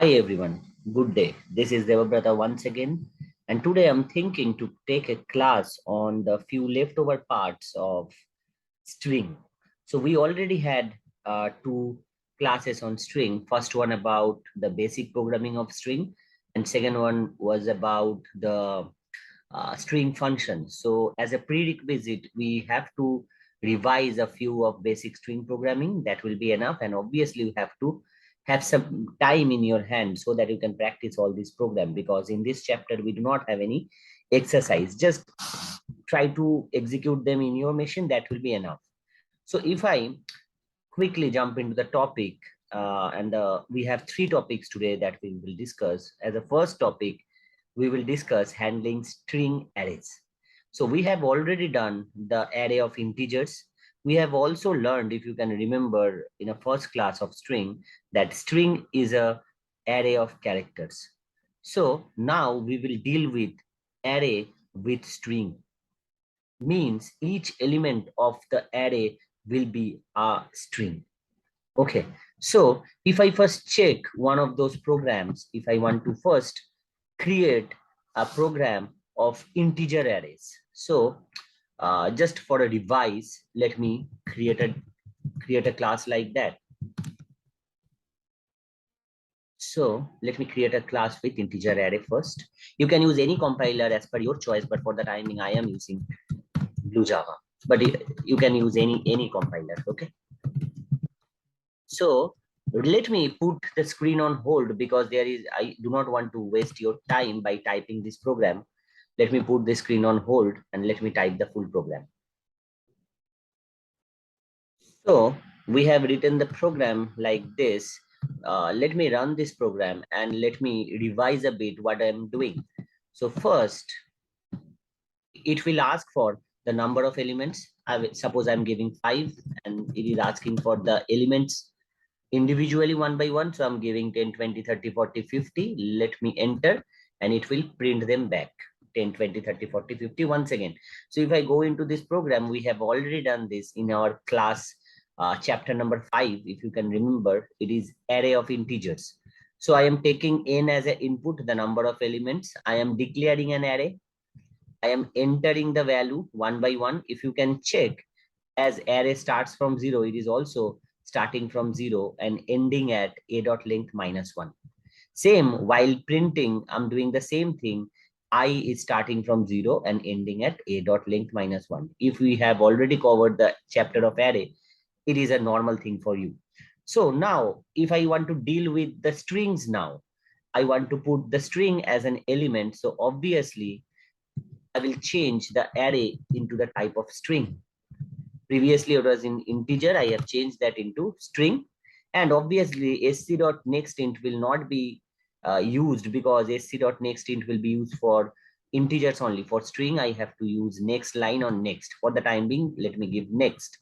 Hi everyone, good day. This is Debabrata once again, and today I'm thinking to take a class on the few leftover parts of string. So we already had two classes on string. First one about the basic programming of string, and second one was about the string functions. So as a prerequisite, we have to revise a few of basic string programming. That will be enough. And obviously you have to have some time in your hand so that you can practice all these program, because in this chapter, we do not have any exercise. Just try to execute them in your machine. That will be enough. So if I quickly jump into the topic, we have three topics today that we will discuss. As a first topic, we will discuss handling string arrays. So we have already done the array of integers. We have also learned, if you can remember in a first class of string, that string is a array of characters. So now we will deal with array with string. Means each element of the array will be a string. Okay, so if I first check one of those programs, if I want to first create a program of integer arrays. So just for a device, let me create a class like that. So let me create a class with integer array first. You can use any compiler as per your choice, but for the timing, I am using Blue Java. But you can use any compiler. Okay. So let me put the screen on hold because I do not want to waste your time by typing this program. Let me put the screen on hold and let me type the full program. So we have written the program like this. Let me run this program and let me revise a bit what I'm doing. So first, it will ask for the number of elements. Suppose I'm giving 5 and it is asking for the elements individually one by one. So I'm giving 10, 20, 30, 40, 50. Let me enter and it will print them back. 10, 20, 30, 40, 50 once again. So if I go into this program, we have already done this in our class chapter number 5. If you can remember, it is array of integers. So I am taking n as an input, the number of elements. I am declaring an array. I am entering the value one by one. If you can check, as array starts from 0, it is also starting from 0 and ending at a dot length -1. Same while printing, I'm doing the same thing. I is starting from 0 and ending at a dot length -1. If we have already covered the chapter of array, it is a normal thing for you. So now, if I want to deal with the strings now, I want to put the string as an element. So obviously, I will change the array into the type of string. Previously, it was in integer. I have changed that into string. And obviously, sc.nextInt will not be used because sc.nextInt will be used for integers only. For string, I have to use next line on next. For the time being, let me give next.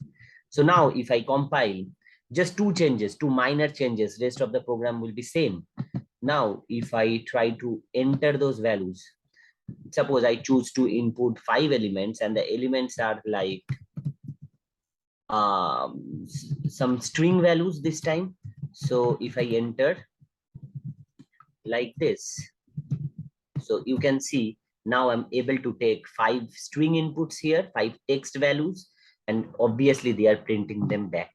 So now if I compile, just two changes, two minor changes, rest of the program will be same. Now, if I try to enter those values, suppose I choose to input 5 elements and the elements are like some string values this time. So if I enter like this, so you can see now I'm able to take 5 string inputs here, 5 text values, and obviously they are printing them back.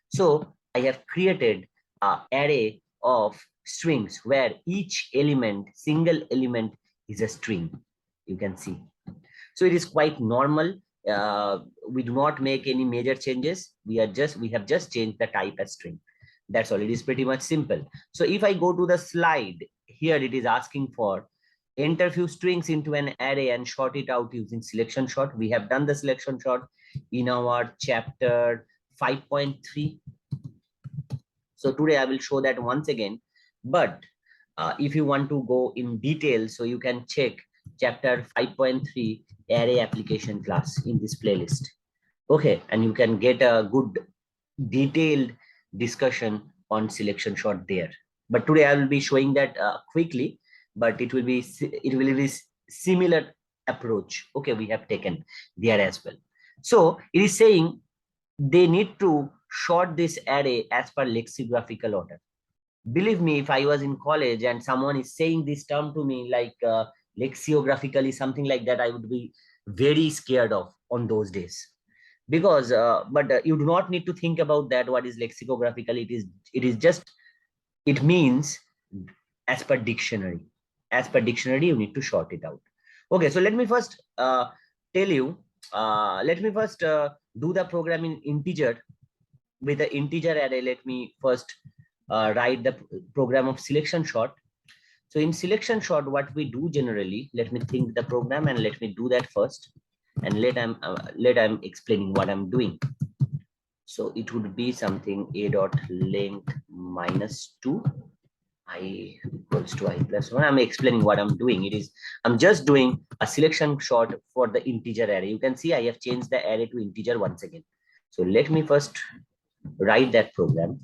So I have created an array of strings where each element, single element, is a string. You can see. So it is quite normal. We do not make any major changes. We have just changed the type as string. That's all. It is pretty much simple. So if I go to the slide, here it is asking for enter few strings into an array and sort it out using selection sort. We have done the selection sort in our chapter 5.3. So today I will show that once again. But if you want to go in detail, so you can check chapter 5.3 array application class in this playlist. Okay, and you can get a good detailed discussion on selection sort there. But today I will be showing that quickly, but it will be similar approach. Okay, we have taken there as well. So it is saying they need to sort this array as per lexicographical order. Believe me, if I was in college and someone is saying this term to me, like lexicographically, something like that, I would be very scared of on those days. Because, but you do not need to think about that. What is lexicographically? It is just, it means as per dictionary. As per dictionary, you need to short it out. Okay, so let me first tell you. Let me first do the program in integer with the integer array. Let me first write the program of selection sort. So in selection sort, what we do generally, let me think the program and let me do that first, and let I'm explaining what I'm doing. So it would be something a dot length minus 2 I equals to I plus 1. I'm explaining what I'm doing. I'm just doing a selection sort for the integer array. You can see I have changed the array to integer once again. So let me first write that program.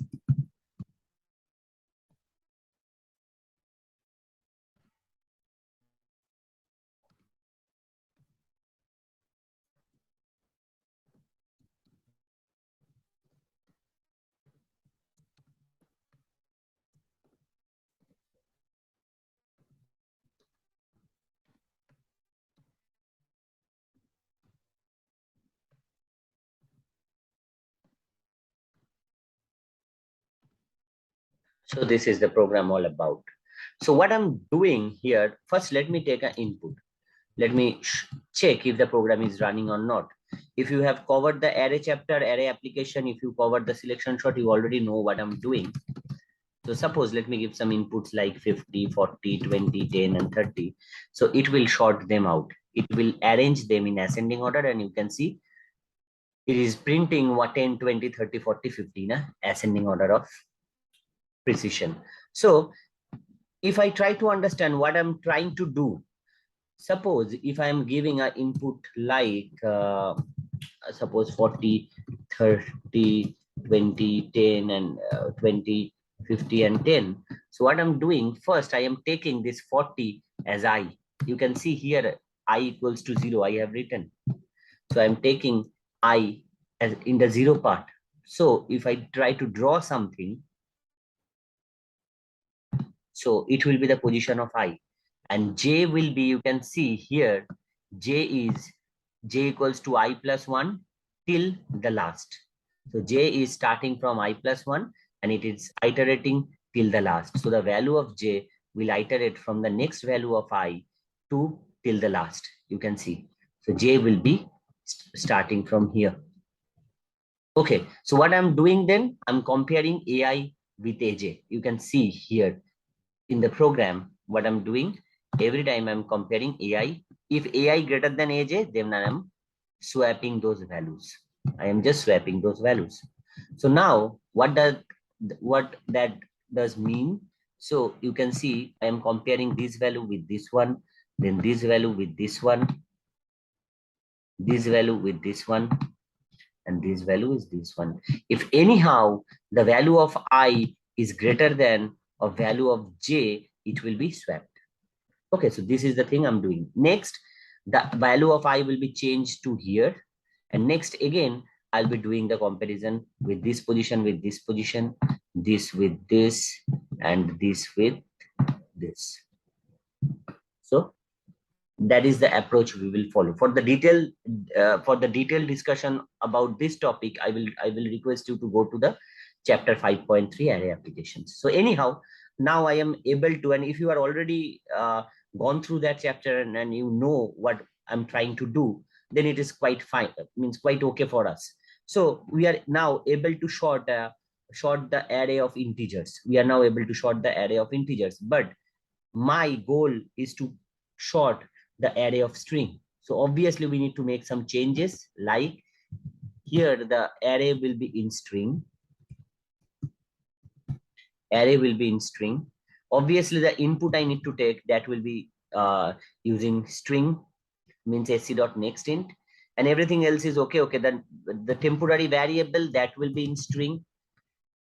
So this is the program all about. So what I'm doing here, first let me take an input. Let me check if the program is running or not. If you have covered the array chapter, array application, if you covered the selection sort, you already know what I'm doing. So suppose let me give some inputs like 50, 40, 20, 10, and 30. So it will sort them out. It will arrange them in ascending order, and you can see it is printing what 10, 20, 30, 40, 50, ascending order of precision. So if I try to understand what I'm trying to do, suppose if I'm giving an input like suppose 40, 30, 20, 10, and 20, 50, and 10. So what I'm doing first, I am taking this 40 as I. You can see here I equals to 0. I have written. So I'm taking I as in the 0 part. So if I try to draw something, so it will be the position of I. And J will be, you can see here, J equals to I plus 1 till the last. So J is starting from I plus 1 and it is iterating till the last. So the value of J will iterate from the next value of I to till the last. You can see. So J will be starting from here. Okay, so what I'm doing then, I'm comparing AI with AJ. You can see here in the program, what I'm doing, every time I'm comparing AI. If AI greater than AJ, then I'm swapping those values. I am just swapping those values. So now what that does mean? So you can see I am comparing this value with this one, then this value with this one, this value with this one, and this value is this one. If anyhow the value of I is greater than a value of J, it will be swapped. Okay, so this is the thing I'm doing. Next, the value of I will be changed to here. And next again, I'll be doing the comparison with this position, this with this, and this with this. So that is the approach we will follow. For the detailed discussion about this topic, I will request you to go to the chapter 5.3 array applications. So anyhow, now I am able to, and if you are already gone through that chapter and you know what I'm trying to do, then it is quite fine, means quite okay for us. So we are now able to short the array of integers. We are now able to short the array of integers, but my goal is to short the array of string. So obviously we need to make some changes, like here the array will be in string. Array will be in string. Obviously the input I need to take, that will be using string, means sc.nextInt, and everything else is okay. Then the temporary variable, that will be in string.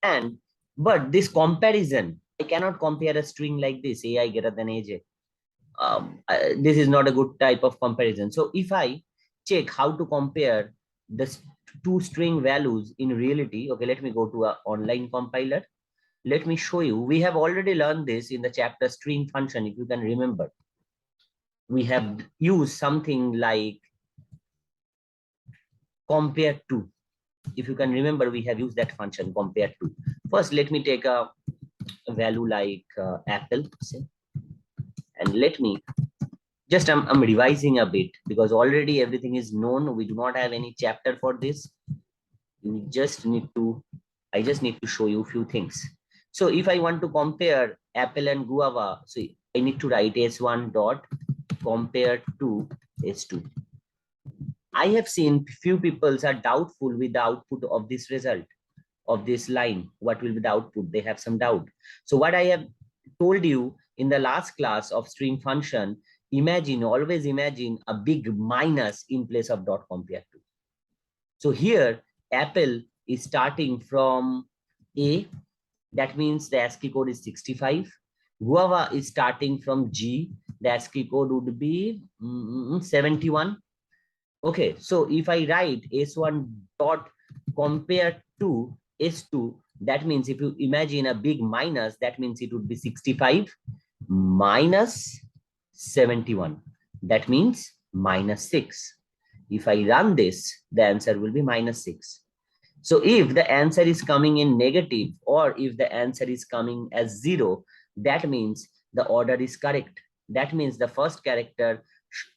And but this comparison, I cannot compare a string like this, AI greater than AJ. This is not a good type of comparison. So if I check how to compare the two string values in reality, okay, let me go to an online compiler. let me show you. We have already learned this in the chapter string function. If you can remember, we have used something like compare to. If you can remember, we have used that function compare to. First, let me take a value like apple, say, and let me just I'm revising a bit because already everything is known. We do not have any chapter for this. We just need to, I just need to show you a few things. So if I want to compare apple and guava, so I need to write s1 dot compare to s2. I have seen few people are doubtful with the output of this result, of this line. What will be the output? They have some doubt. So what I have told you in the last class of string function, imagine, always imagine a big minus in place of dot compare to. So here, Apple is starting from A. That means the ASCII code is 65. Guava is starting from G. The ASCII code would be 71. Okay, so if I write S1 dot compare to S2, that means if you imagine a big minus, that means it would be 65 minus 71. That means minus 6. If I run this, the answer will be minus 6. So if the answer is coming in negative or if the answer is coming as 0, that means the order is correct. That means the first character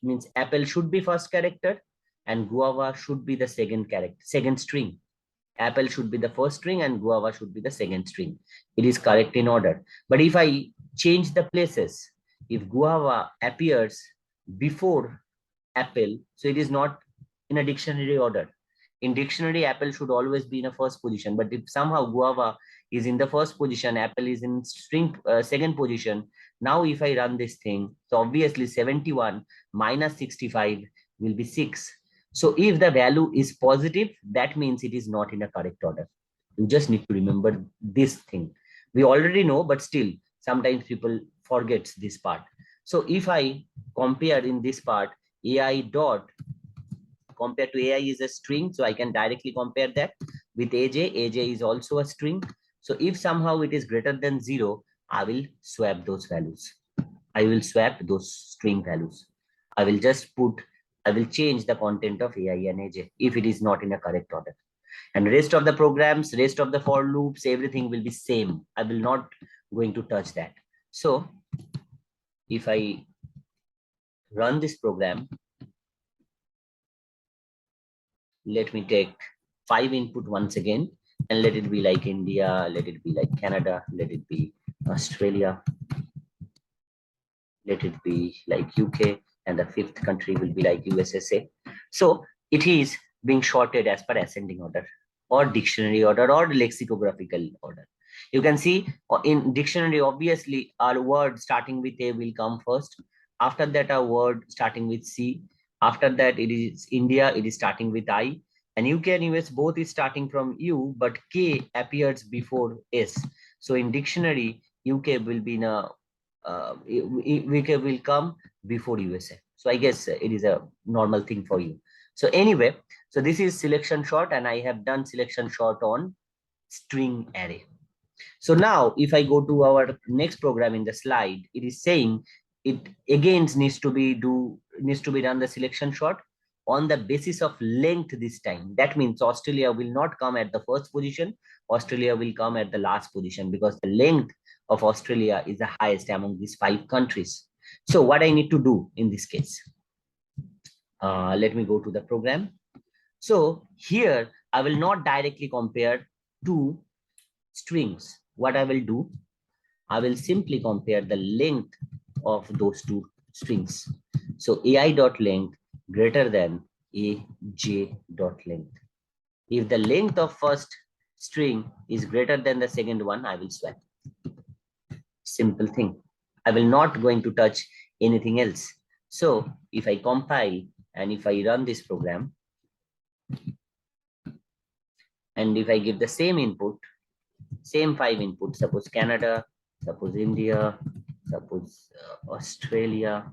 means apple should be first character and guava should be the second character, second string. Apple should be the first string and guava should be the second string. It is correct in order. But if I change the places, if guava appears before apple, so it is not in a dictionary order. In dictionary, apple should always be in a first position. But if somehow guava is in the first position, apple is in string second position. Now, if I run this thing, so obviously 71 minus 65 will be 6. So if the value is positive, that means it is not in a correct order. You just need to remember this thing. We already know, but still, sometimes people forget this part. So if I compare in this part, AI dot compare to AI is a string, so I can directly compare that with AJ. AJ is also a string. So if somehow it is greater than 0, I will swap those values. I will swap those string values. I will just put, I will change the content of AI and AJ if it is not in a correct order. And rest of the programs, rest of the for loops, everything will be same. I will not going to touch that. So if I run this program, let me take 5 input once again, and let it be like India, let it be like Canada, let it be Australia, let it be like UK, and the 5th country will be like USSA. So it is being sorted as per ascending order or dictionary order or lexicographical order. You can see in dictionary, obviously our word starting with A will come first. After that, a word starting with C. After that, it is India, it is starting with I. And UK and US both is starting from U, but K appears before S. So in dictionary, UK will be in a UK will come before USA. So I guess it is a normal thing for you. So anyway, so this is selection sort, and I have done selection sort on string array. So now if I go to our next program in the slide, it is saying it again needs to be done the selection sort on the basis of length this time. That means Australia will not come at the first position. Australia will come at the last position because the length of Australia is the highest among these 5 countries. So what I need to do in this case, let me go to the program. So here I will not directly compare two strings. What I will do, I will simply compare the length of those two strings. So AI dot length greater than AJ dot length. If the length of first string is greater than the second one, I will swap. Simple thing. I will not going to touch anything else. So if I compile and if I run this program, and if I give the same input, same 5 inputs, suppose Canada, suppose India, suppose Australia,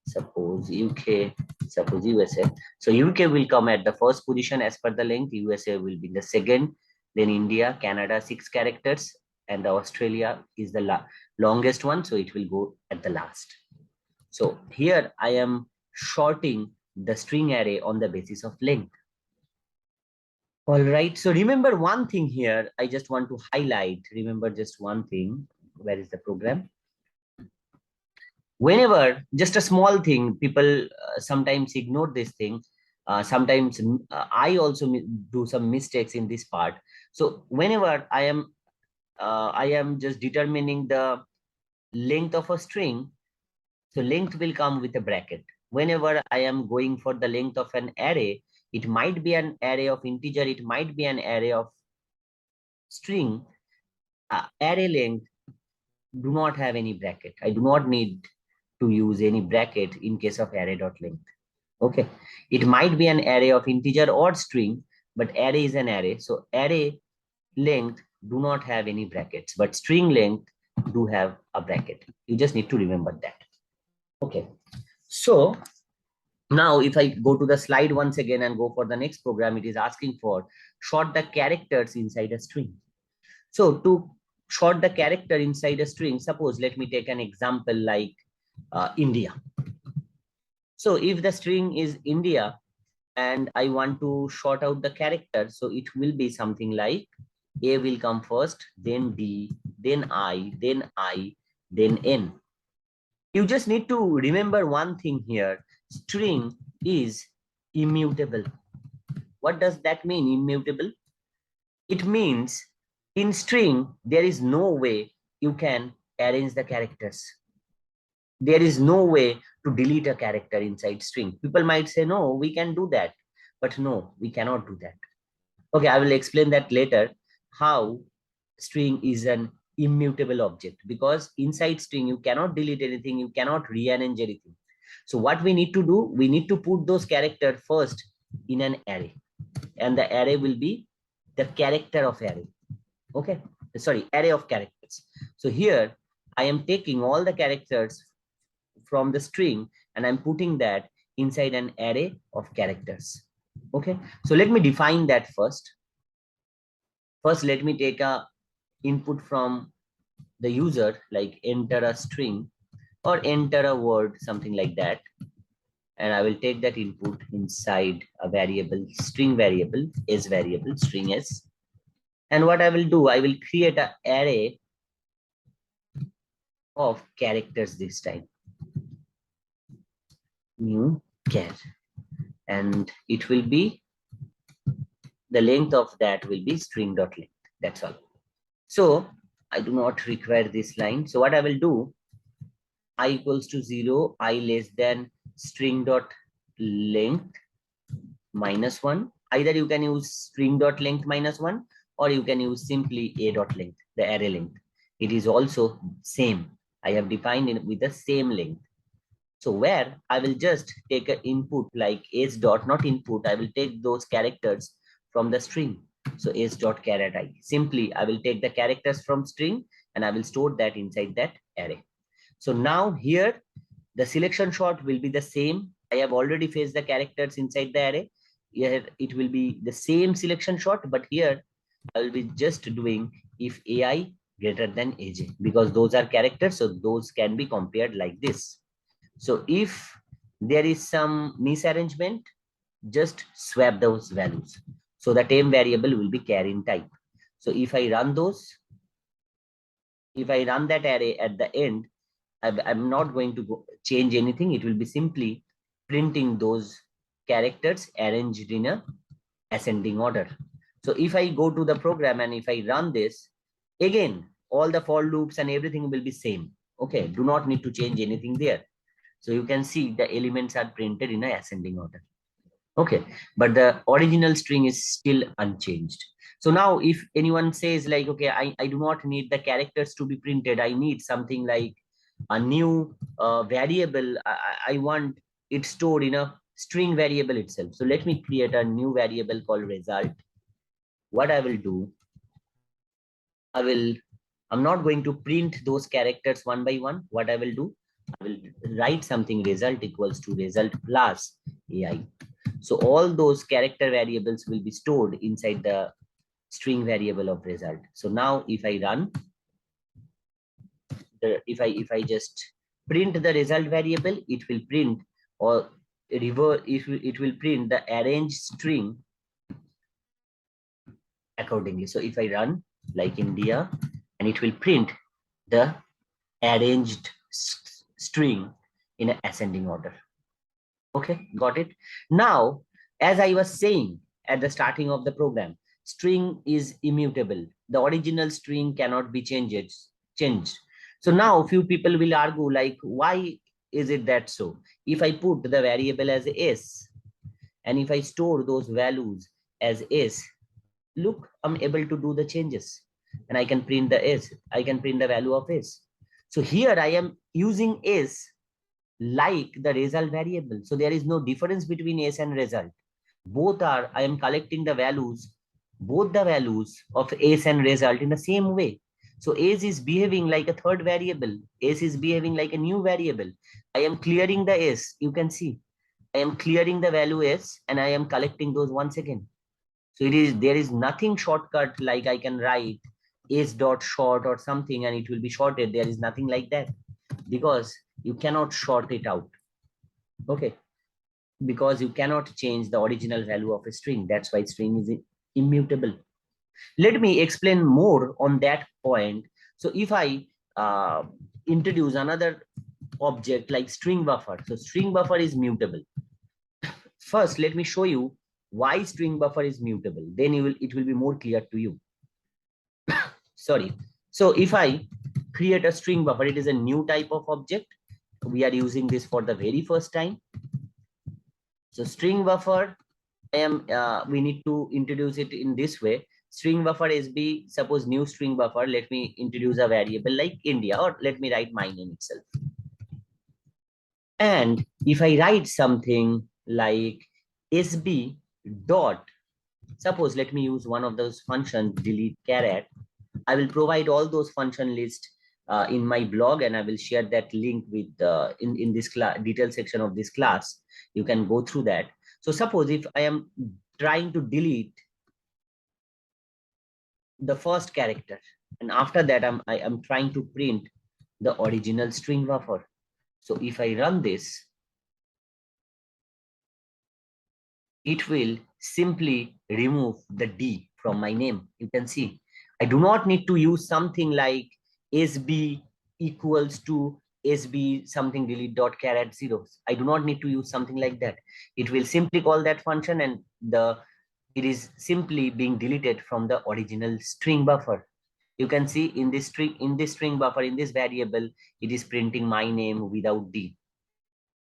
suppose UK, suppose USA. So UK will come at the first position as per the length, USA will be the second, then India, Canada, 6 characters, and the Australia is the longest one, so it will go at the last. So here I am shorting the string array on the basis of length. All right, so remember one thing here, I just want to highlight, remember just one thing. Where is the program? Whenever, just a small thing, people sometimes ignore this thing. Sometimes I also do some mistakes in this part. So whenever I am just determining the length of a string, so length will come with a bracket. Whenever I am going for the length of an array, it might be an array of integer, it might be an array of string. Array length do not have any bracket. I do not need to use any bracket in case of array.length. Okay, it might be an array of integer or string, but array is an array. So array length do not have any brackets, but string length do have a bracket. You just need to remember that. Okay, so now if I go to the slide once again and go for the next program, it is asking for sort the characters inside a string. So to sort the character inside a string, suppose let me take an example like India. So if the string is India and I want to sort out the character, so it will be something like A will come first, then D, then I, then N. You just need to remember one thing here. String is immutable. What does that mean, immutable? It means in string, there is no way you can arrange the characters. There is no way to delete a character inside string. People might say, no, we can do that. But no, we cannot do that. Okay, I will explain that later, how string is an immutable object, because inside string, you cannot delete anything, you cannot rearrange anything. So what we need to do, we need to put those characters first in an array, and the array will be the character of array. Okay, sorry, array of characters. So here I am taking all the characters from the string and I'm putting that inside an array of characters. Okay, so let me define that first. First, let me take a input from the user, like enter a string or enter a word, something like that. And I will take that input inside a variable, string variable, s variable, string s. And what I will do, I will create an array of characters this time. New char. And it will be, the length of that will be string.length. That's all. So I do not require this line. So what I will do, I equals to 0, I less than string.length minus 1. Either you can use string.length minus 1 or you can use simply a.length, the array length. It is also same. I have defined it with the same length. So where I will just take an input like s dot, not input, I will take those characters from the string. So s dot caret I. Simply, I will take the characters from string and I will store that inside that array. So now here, the selection sort will be the same. I have already faced the characters inside the array. Here it will be the same selection sort, but here I will be just doing if AI greater than AJ, because those are characters, so those can be compared like this. So if there is some misarrangement, just swap those values. So the temp variable will be char in type. So if I run those, if I run that array at the end, I'm not going to change anything. It will be simply printing those characters arranged in a ascending order. So if I go to the program and if I run this, again, all the for loops and everything will be same. Okay, do not need to change anything there. So you can see the elements are printed in a ascending order. Okay, but the original string is still unchanged. So now if anyone says like, okay, I do not need the characters to be printed. I need something like a new variable. I want it stored in a string variable itself. So let me create a new variable called result. What I will do, I'm not going to print those characters one by one. What I will do, I will write something result equals to result plus AI. So all those character variables will be stored inside the string variable of result. So now if I run, if I just print the result variable, it will print, or reverse, it will print the arranged string accordingly. So if I run like India, and it will print the arranged string in an ascending order. Okay, got it. Now, as I was saying at the starting of the program, string is immutable. The original string cannot be changed. So now few people will argue like, why is it that so? If I put the variable as s, and if I store those values as s, look, I'm able to do the changes, and I can print the s, I can print the value of s. So here I am using s like the result variable. So there is no difference between s and result. Both are, I am collecting the values, both the values of s and result in the same way. So s is behaving like a third variable. S is behaving like a new variable. I am clearing the s. You can see I am clearing the value s, and I am collecting those once again. So there is nothing shortcut like I can write s dot short or something and it will be shorted. There is nothing like that, because you cannot short it out. Okay, because you cannot change the original value of a string. That's why string is immutable. Let me explain more on that point. So if I introduce another object like string buffer, so string buffer is mutable. First, let me show you why string buffer is mutable. Then it will be more clear to you. Sorry. So if I create a string buffer, it is a new type of object. We are using this for the very first time. So string buffer, we need to introduce it in this way. String buffer SB, suppose new string buffer, let me introduce a variable like India, or let me write my name itself. And if I write something like SB dot, suppose let me use one of those functions, delete caret. I will provide all those function list in my blog, and I will share that link with in this class detail section of this class. You can go through that. So suppose if I am trying to delete the first character, and after that I am trying to print the original string buffer. So if I run this, it will simply remove the D from my name. You can see I do not need to use something like SB equals to SB something delete dot caret zeros. I do not need to use something like that. It will simply call that function, and it is simply being deleted from the original string buffer. You can see in this string buffer, in this variable, it is printing my name without D.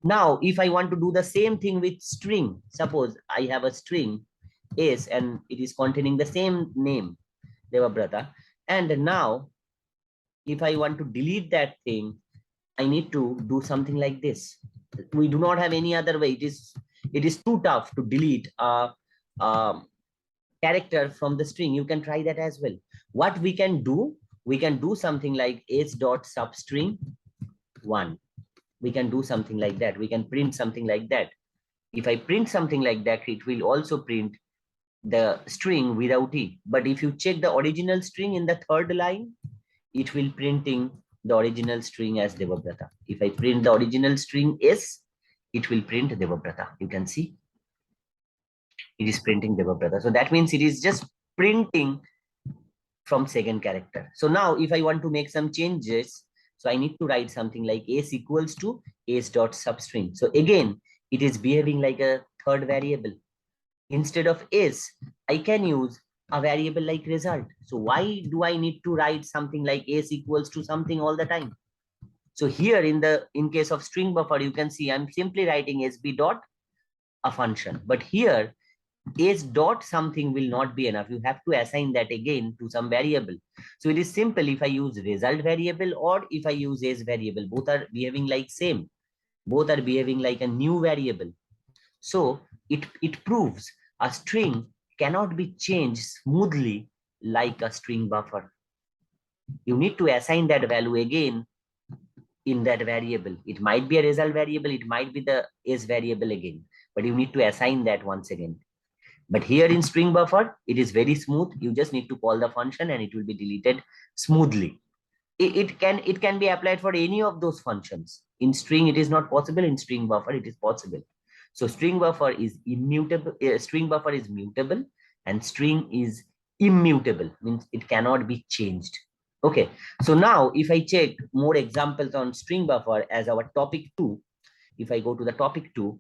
Now, if I want to do the same thing with string, suppose I have a string S and it is containing the same name, Debabrata. And now, if I want to delete that thing, I need to do something like this. We do not have any other way. It is too tough to delete a character from the string. You can try that as well. What we can do something like s dot substring 1. We can do something like that. We can print something like that. If I print something like that, it will also print the string without E. But if you check the original string in the third line, it will printing the original string as Debabrata. If I print the original string S, it will print Debabrata. You can see it is printing Debabrata. So that means it is just printing from second character. So now if I want to make some changes, so I need to write something like s equals to s dot substring. So again, it is behaving like a third variable. Instead of s, I can use a variable like result. So why do I need to write something like s equals to something all the time? So here in case of string buffer, you can see I'm simply writing sb dot a function. But here s dot something will not be enough. You have to assign that again to some variable. So it is simple. If I use result variable or if I use s variable, both are behaving like same. Both are behaving like a new variable. So it proves a string cannot be changed smoothly like a string buffer. You need to assign that value again in that variable. It might be a result variable, it might be the s variable again, but you need to assign that once again. But here in string buffer, it is very smooth. You just need to call the function and it will be deleted smoothly. it can be applied for any of those functions. In string it is not possible, in string buffer it is possible. So string buffer is immutable, string buffer is mutable, and string is immutable, means it cannot be changed. Okay, so now if I check more examples on string buffer as our topic 2, if I go to the topic 2,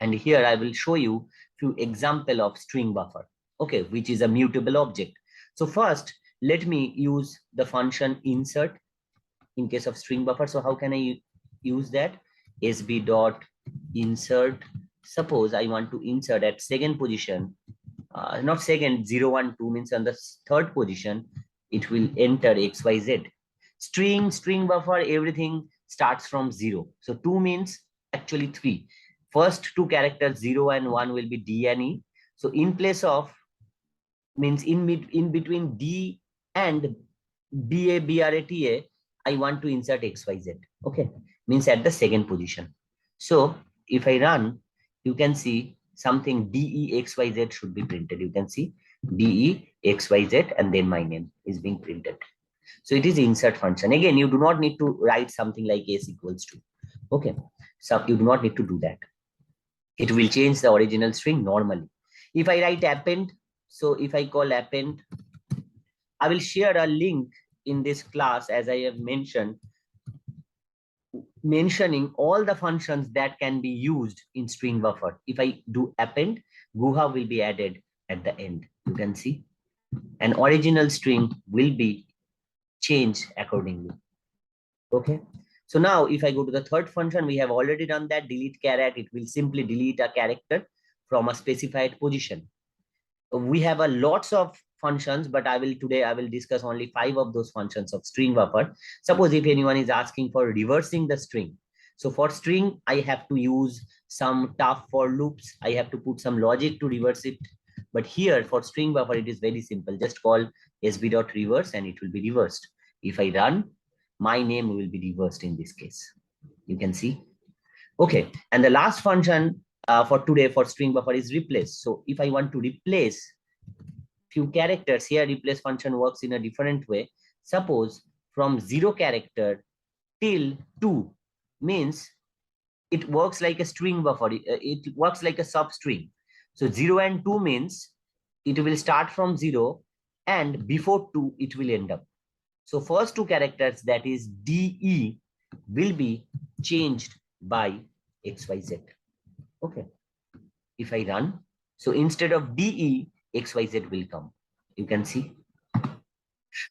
and here I will show you few example of string buffer, okay, which is a mutable object. So first, let me use the function insert in case of string buffer. So how can I use that? sb dot insert. Suppose I want to insert at second position, not second, 0, 1, 2 means on the third position, it will enter xyz. String buffer, everything starts from 0. So 2 means actually 3. First two characters 0 and 1 will be D and E. So in place of, means in between D and BABRATA, I want to insert XYZ. Okay, means at the second position. So if I run, you can see something DEXYZ should be printed. You can see DEXYZ and then my name is being printed. So it is insert function. Again, you do not need to write something like S equals to. Okay, so you do not need to do that. It will change the original string normally. If I write append, so if I call append, I will share a link in this class, as I have mentioning all the functions that can be used in string buffer. If I do append, Guha will be added at the end. You can see an original string will be changed accordingly. Okay. So now if I go to the third function, we have already done that, delete character. It will simply delete a character from a specified position. We have a lots of functions, but today I will discuss only 5 of those functions of string buffer. Suppose if anyone is asking for reversing the string. So for string, I have to use some tough for loops. I have to put some logic to reverse it. But here for string buffer, it is very simple. Just call sb.reverse and it will be reversed. If I run, my name will be reversed in this case. You can see. Okay, and the last function for today for string buffer is replace. So if I want to replace few characters, here replace function works in a different way. Suppose from 0 character till 2, means it works like a string buffer. It works like a substring. So 0 and 2 means it will start from 0 and before 2 it will end up. So first 2 characters, that is DE, will be changed by XYZ. Okay. If I run, so instead of DE, XYZ will come. You can see.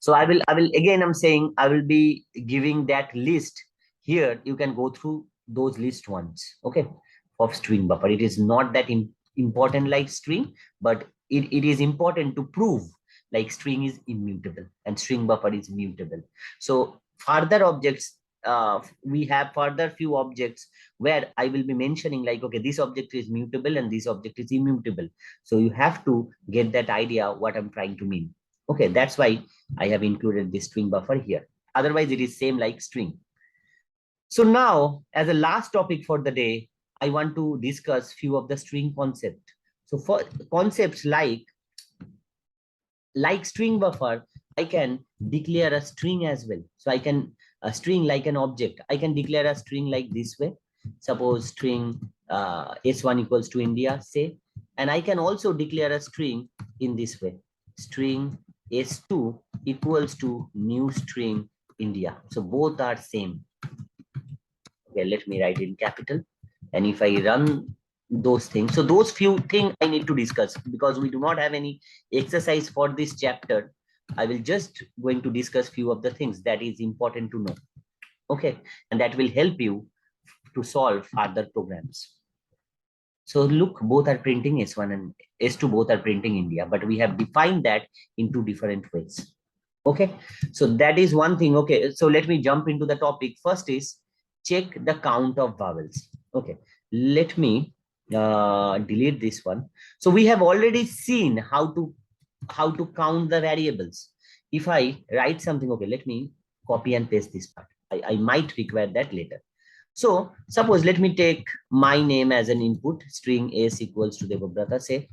So I will again, I'm saying I will be giving that list here. You can go through those list ones. Okay. Of string buffer. It is not that important like string, but it is important to prove like string is immutable and string buffer is mutable. So further objects, we have further few objects where I will be mentioning like, okay, this object is mutable and this object is immutable. So you have to get that idea what I'm trying to mean. Okay, that's why I have included this string buffer here. Otherwise, it is same like string. So now, as a last topic for the day, I want to discuss few of the string concept. So for concepts like string buffer, I can declare a string as well. So I can a string like an object. I can declare a string like this way. Suppose string S1 equals to India, say, and I can also declare a string in this way. String S2 equals to new string India. So both are same. Okay, let me write in capital. And if I run those things, so those few things I need to discuss because we do not have any exercise for this chapter. I will just going to discuss few of the things that is important to know. Okay, and that will help you to solve further programs. So look, both are printing S1 and S2, both are printing India, but we have defined that in 2 different ways. Okay, so that is one thing. Okay, so let me jump into the topic. First is check the count of vowels. Okay, let me delete this one. So we have already seen how to count the variables. If I write something, okay, let me copy and paste this part. I might require that later. So suppose let me take my name as an input, string S equals to Debabrata, say,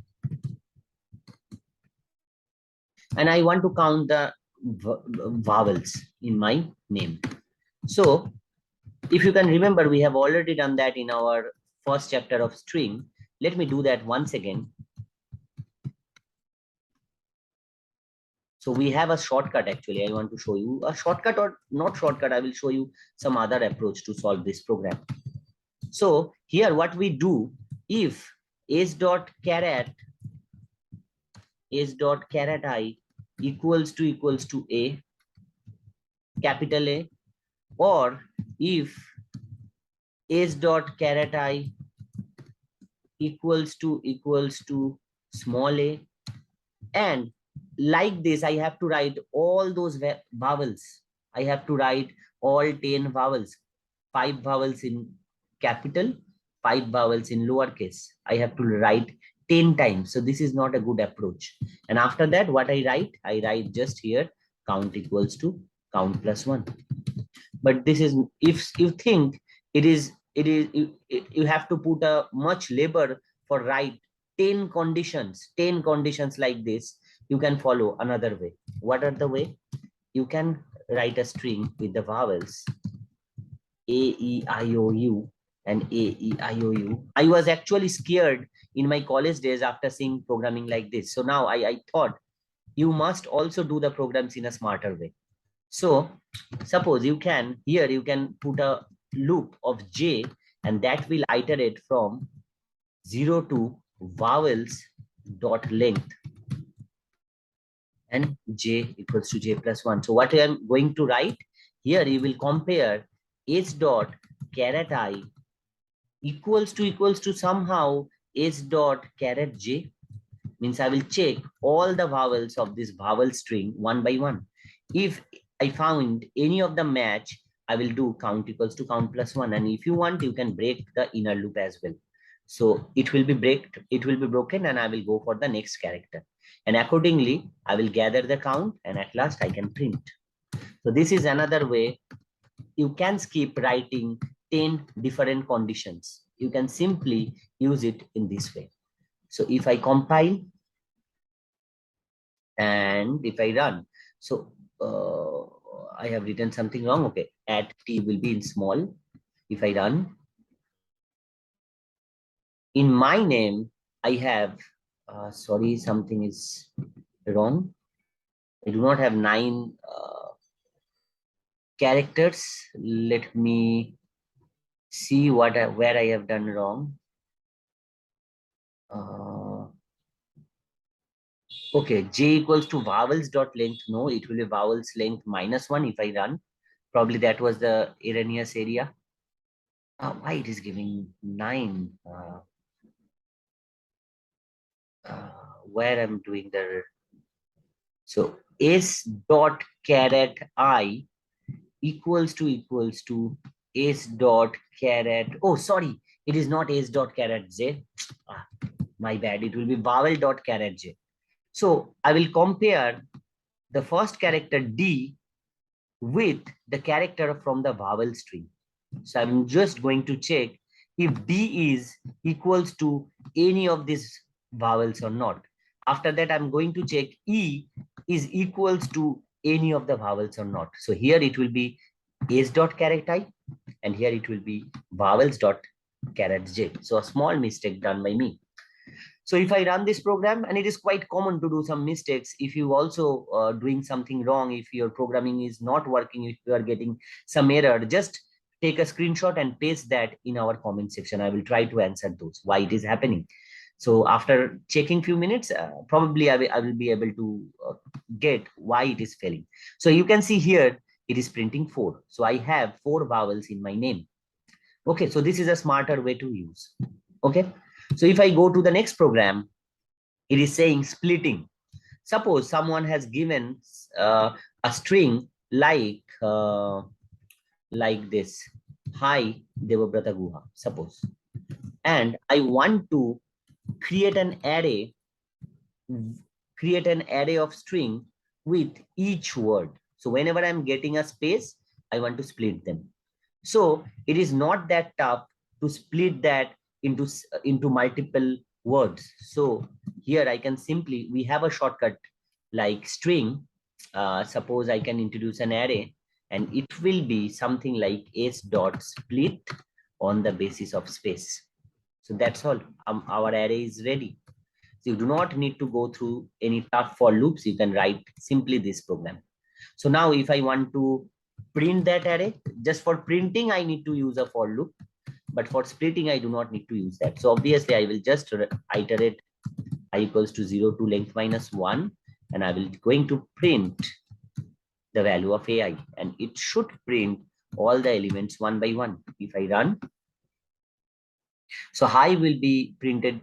and I want to count the vowels in my name. So if you can remember, we have already done that in our first chapter of string. Let me do that once again. So we have a shortcut. Actually, I want to show you a shortcut, or not shortcut. I will show you some other approach to solve this program. So here what we do, if s.caret I equals to a, capital A, or if s.caret I equals to small a, and like this I have to write all those vowels. I have to write all 10 vowels, 5 vowels in capital, 5 vowels in lowercase. I have to write 10 times. So this is not a good approach. And after that, what I write just here count equals to count plus 1. But this is, if you think you have to put a much labor for write 10 conditions like this, you can follow another way. What are the way? You can write a string with the vowels a, e, I, o, u and a, e, I, o, u. I was actually scared in my college days after seeing programming like this. So now I thought you must also do the programs in a smarter way. So suppose you can put a loop of j, and that will iterate from 0 to vowels dot length, and j equals to j plus 1. So what I am going to write here, you will compare s dot caret I equals to somehow s dot caret j. Means I will check all the vowels of this vowel string one by one. If I found any of the match, I will do count equals to count plus 1. And if you want, you can break the inner loop as well. So it will be broken, and I will go for the next character. And accordingly, I will gather the count, and at last I can print. So this is another way. You can skip writing 10 different conditions. You can simply use it in this way. So if I compile and if I run, so I have written something wrong. Okay, at t will be in small. If I run, in my name, I have, sorry, something is wrong. I do not have 9 characters. Let me see where I have done wrong. Okay, j equals to vowels dot length. No, it will be vowels length minus 1 if I run. Probably that was the erroneous area. Why it is giving 9? Where I'm doing the, so s dot caret I equals to s dot caret, oh sorry, it is not s dot caret j. My bad, it will be vowel dot caret j. So I will compare the first character d with the character from the vowel string. So I'm just going to check if d is equals to any of these vowels or not. After that, I'm going to check e is equals to any of the vowels or not. So here it will be s dot caret I, and here it will be vowels dot caret j. So a small mistake done by me. So if I run this program, and it is quite common to do some mistakes, if you also doing something wrong, if your programming is not working, if you are getting some error, just take a screenshot and paste that in our comment section. I will try to answer those, why it is happening. So after checking few minutes, probably I will be able to get why it is failing. So you can see here, it is printing 4. So I have 4 vowels in my name. Okay, so this is a smarter way to use. Okay, so if I go to the next program, it is saying splitting. Suppose someone has given a string like this, hi Debabrata Guha, suppose, and I want to create an array of string with each word. So whenever I'm getting a space, I want to split them. So it is not that tough to split that into multiple words. So here I can simply, we have a shortcut like string. suppose I can introduce an array, and it will be something like s dot split on the basis of space. So that's all. Our array is ready. So you do not need to go through any tough for loops. You can write simply this program. So now if I want to print that array, just for printing, I need to use a for loop. But for splitting, I do not need to use that. So obviously, I will just iterate I equals to 0 to length minus 1. And I will going to print the value of AI. And it should print all the elements one by one. If I run, so high will be printed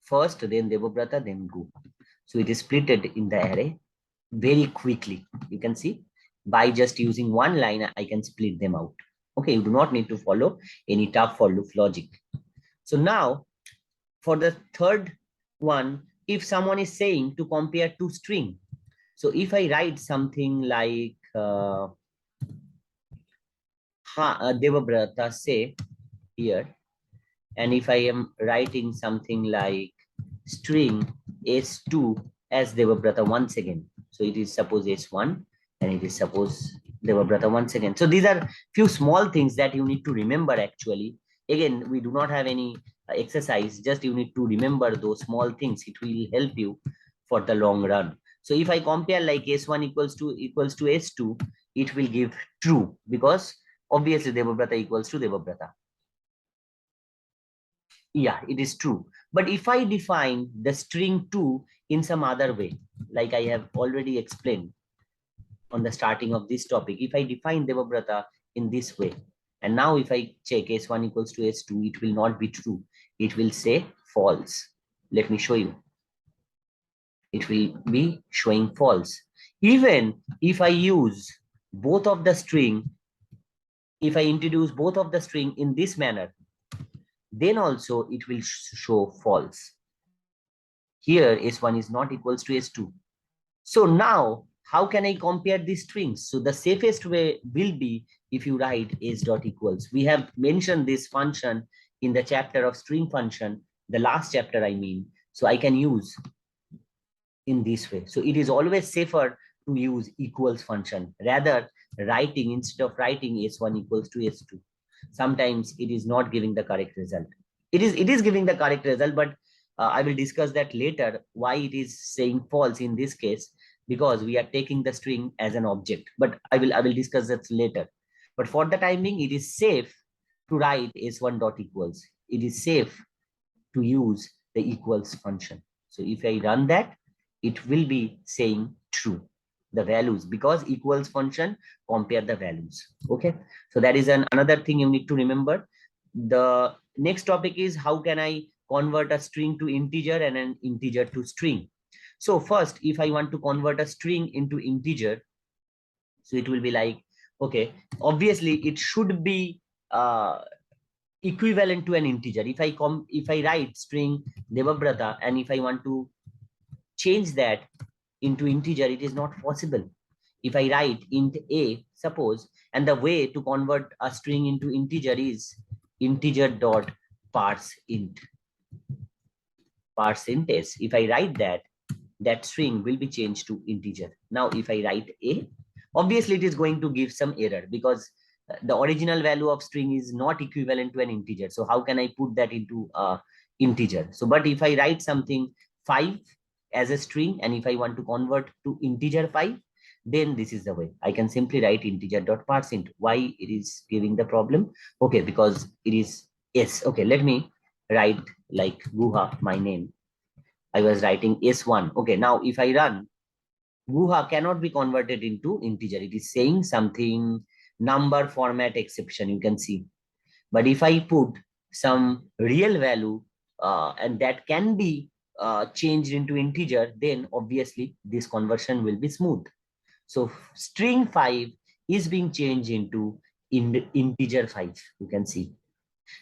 first, then Debabrata, then Guha. So it is splitted in the array very quickly. You can see by just using one line, I can split them out. Okay, you do not need to follow any tough for loop logic. So now for the third one, if someone is saying to compare two string, so if I write something like Debabrata say here, and if I am writing something like string s2 as Debabrata once again, so it is suppose s1 and it is suppose Debabrata once again. So these are few small things that you need to remember actually. Again, we do not have any exercise, just you need to remember those small things. It will help you for the long run. So if I compare like s1 equals to s2, it will give true because obviously Debabrata equals to Debabrata. Yeah, it is true. But if I define the string 2 in some other way, like I have already explained on the starting of this topic, if I define Debabrata in this way, and now if I check s1 equals to s2, it will not be true. It will say false. Let me show you. It will be showing false. Even if I use both of the string, if I introduce both of the string in this manner, then also it will show false. Here s1 is not equals to s2. So now how can I compare these strings? So the safest way will be if you write s dot equals. We have mentioned this function in the chapter of string function, the last chapter I mean. So I can use in this way. So it is always safer to use equals function rather writing instead of writing s1 equals to s2. Sometimes it is not giving the correct result. It is giving the correct result, but I will discuss that later why it is saying false in this case, because we are taking the string as an object. But I will discuss that later. But for the time being, it is safe to write s1 dot equals. It is safe to use the equals function. So if I run that, it will be saying true the values because equals function compare the values. Okay, so that is another thing you need to remember. The next topic is how can I convert a string to integer and an integer to string. So first, if I want to convert a string into integer, so it will be like, okay, obviously it should be equivalent to an integer. If I write string Debabrata and if I want to change that into integer, it is not possible. If I write int a, suppose, and the way to convert a string into integer is integer dot parse int s. If I write that, that string will be changed to integer. Now, if I write a, obviously it is going to give some error because the original value of string is not equivalent to an integer. So how can I put that into integer? So, but if I write something 5 as a string, and if I want to convert to integer 5, then this is the way. I can simply write integer dot parse int. Why it is giving the problem? Okay, because it is s. Okay, let me write like Guha, my name. I was writing s1. Okay, now if I run, Guha cannot be converted into integer. It is saying something number format exception, you can see. But if I put some real value and that can be changed into integer, then obviously this conversion will be smooth. So string 5 is being changed into integer 5, you can see.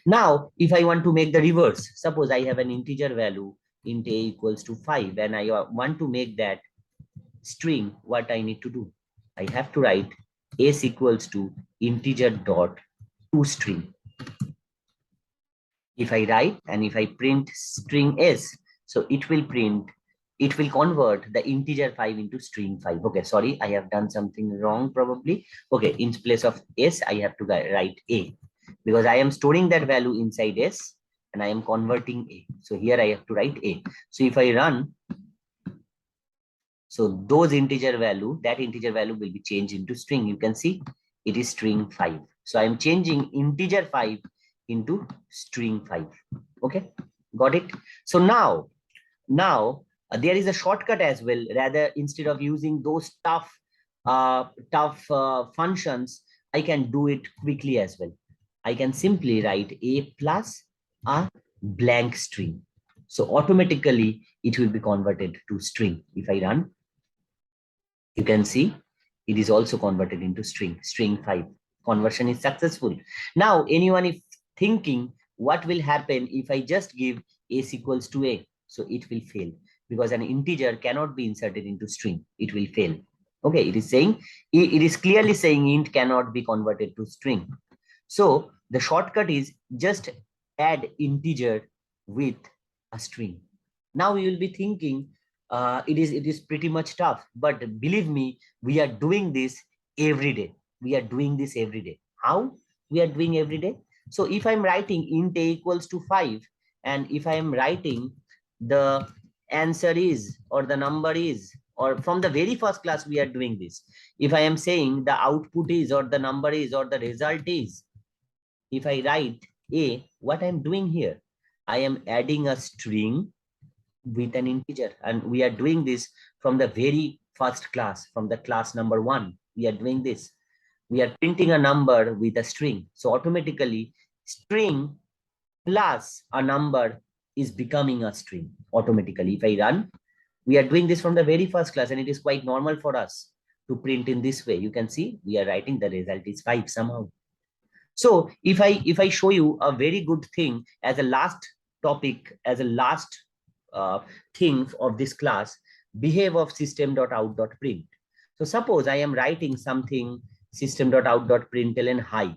Now, if I want to make the reverse, suppose I have an integer value int a equals to 5 and I want to make that string, what I need to do? I have to write s equals to integer dot toString. If I write and if I print string s, so it will print it will convert the integer 5 into string 5. Okay, sorry, I have done something wrong probably. Okay, in place of S, I have to write A, because I am storing that value inside S and I am converting A. So here I have to write A. So if I run, so those integer value, that integer value will be changed into string. You can see it is string 5. So I am changing integer 5 into string 5. Okay, got it? So now there is a shortcut as well. Rather, instead of using those tough functions, I can do it quickly as well. I can simply write a plus a blank string. So automatically it will be converted to string. If I run, you can see it is also converted into string 5. Conversion is successful. Now anyone is thinking, what will happen if I just give s equals to a? So it will fail, because an integer cannot be inserted into string. It will fail. Okay, it is saying, it is clearly saying int cannot be converted to string. So the shortcut is just add integer with a string. Now you will be thinking, it is pretty much tough, but believe me, we are doing this every day. We are doing this every day. How we are doing every day? So if I'm writing int a equals to 5, and if I am writing the answer is, or the number is, or from the very first class we are doing this. If I am saying the output is, or the number is, or the result is, if I write a, what I'm doing here, I am adding a string with an integer, and we are doing this from the very first class, from the class number 1. We are doing this. We are printing a number with a string. So automatically string plus a number is becoming a string automatically. If I run, we are doing this from the very first class, and it is quite normal for us to print in this way. You can see we are writing the result is 5 somehow. So if I show you a very good thing as a last topic, as a last thing of this class, behave of system.out.print. So suppose I am writing something system.out.println high.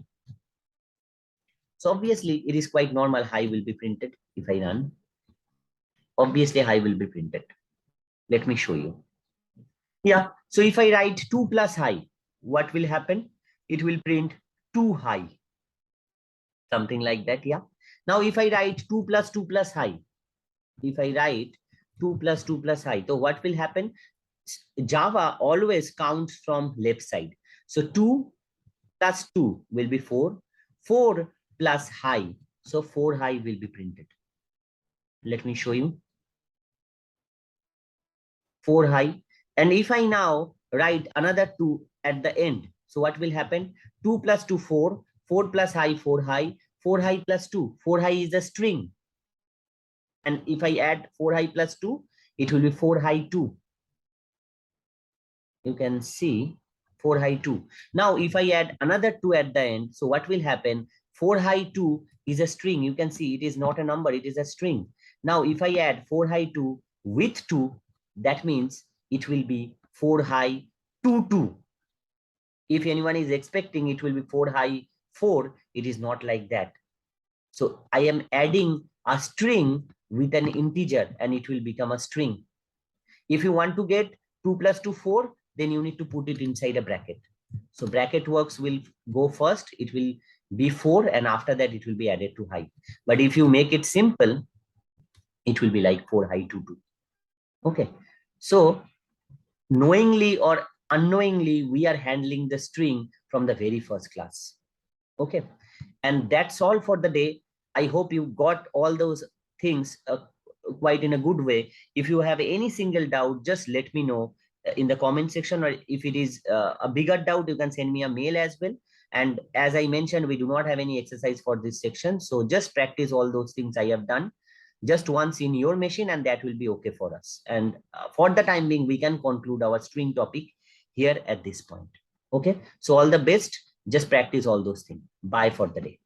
So obviously it is quite normal, high will be printed. If I run, obviously high will be printed. Let me show you. Yeah, so if I write 2 plus high, what will happen? It will print 2 high. Something like that, yeah. Now if I write 2 plus 2 plus high, if I write 2 plus 2 plus high, so what will happen? Java always counts from left side. So 2 plus 2 will be 4. 4 plus high. So 4 high will be printed. Let me show you. 4 high. And if I now write another 2 at the end, so what will happen? 2 plus 2, 4. 4 plus high, 4 high. 4 high plus 2. 4 high is a string. And if I add 4 high plus 2, it will be 4 high 2. You can see 4 high 2. Now, if I add another 2 at the end, so what will happen? 4 high 2 is a string. You can see it is not a number, it is a string. Now, if I add 4 high 2 with 2, that means it will be 4 high 2 2. If anyone is expecting it will be 4 high 4, it is not like that. So I am adding a string with an integer and it will become a string. If you want to get 2 plus 2, 4, then you need to put it inside a bracket. So bracket works will go first, it will be 4, and after that it will be added to high. But if you make it simple, it will be like 4 high 2 2. Okay. So knowingly or unknowingly, we are handling the string from the very first class. Okay. And that's all for the day. I hope you got all those things quite in a good way. If you have any single doubt, just let me know in the comment section, or if it is a bigger doubt, you can send me a mail as well. And as I mentioned, we do not have any exercise for this section. So just practice all those things I have done just once in your machine, and that will be okay for us. And for the time being, we can conclude our string topic here at this point. Okay. So all the best. Just practice all those things. Bye for the day.